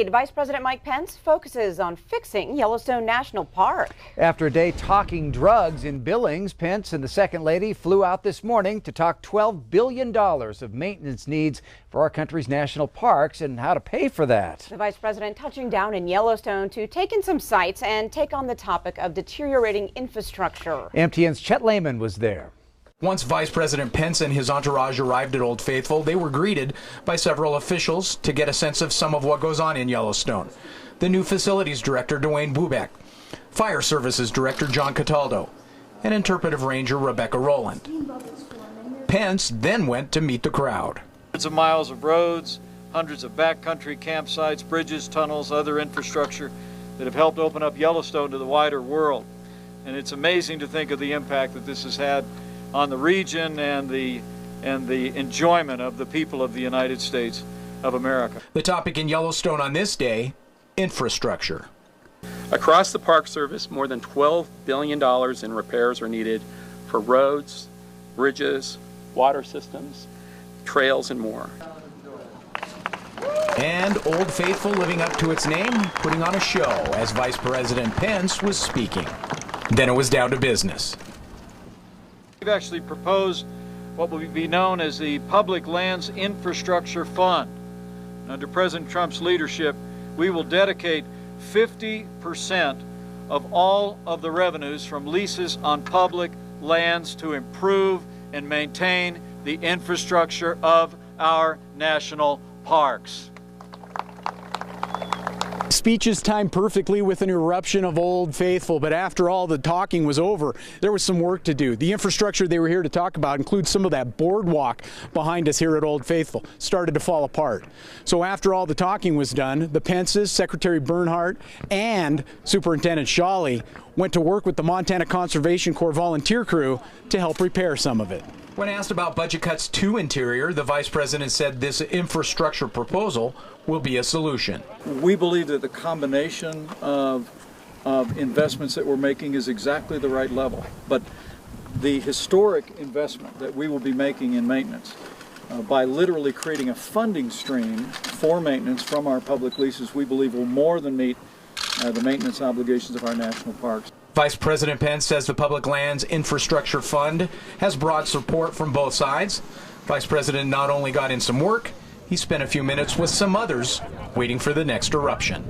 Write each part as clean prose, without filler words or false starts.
Vice President Mike Pence focuses on fixing Yellowstone National Park. After a day talking drugs in Billings, Pence and the Second Lady flew out this morning to talk $12 billion of maintenance needs for our country's national parks and how to pay for that. The Vice President touching down in Yellowstone to take in some sights and take on the topic of deteriorating infrastructure. MTN's Chet Lehman was there. Once Vice President Pence and his entourage arrived at Old Faithful, they were greeted by several officials to get a sense of some of what goes on in Yellowstone. The new Facilities Director, Dwayne Bubeck, Fire Services Director, John Cataldo, and Interpretive Ranger, Rebecca Rowland. Pence then went to meet the crowd. Hundreds of miles of roads, hundreds of backcountry campsites, bridges, tunnels, other infrastructure that have helped open up Yellowstone to the wider world. And it's amazing to think of the impact that this has had on the region and the enjoyment of the people of the United States of America. The topic in Yellowstone on this day, infrastructure. Across the Park Service, more than $12 billion in repairs are needed for roads, bridges, water systems, trails, and more. And Old Faithful living up to its name, putting on a show as Vice President Pence was speaking. Then it was down to business. We've actually proposed what will be known as the Public Lands Infrastructure Fund. Under President Trump's leadership, we will dedicate 50% of all of the revenues from leases on public lands to improve and maintain the infrastructure of our national parks. Speeches timed perfectly with an eruption of Old Faithful, but after all the talking was over, there was some work to do. The infrastructure they were here to talk about includes some of that boardwalk behind us here at Old Faithful. Started to fall apart. So after all the talking was done, the Pences, Secretary Bernhardt, and Superintendent Shawley went to work with the Montana Conservation Corps volunteer crew to help repair some of it. When asked about budget cuts to Interior, the Vice President said this infrastructure proposal will be a solution. We believe that the combination of investments that we're making is exactly the right level. But the historic investment that we will be making in maintenance, by literally creating a funding stream for maintenance from our public leases, we believe will more than meet the maintenance obligations of our national parks. Vice President Pence says the Public Lands Infrastructure Fund has broad support from both sides. Vice President not only got in some work, he spent a few minutes with some others waiting for the next eruption.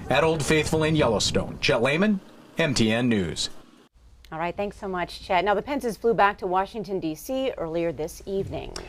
At Old Faithful in Yellowstone, Chet Lehman, MTN News. All right, thanks so much, Chet. Now, the Pences flew back to Washington, D.C. earlier this evening.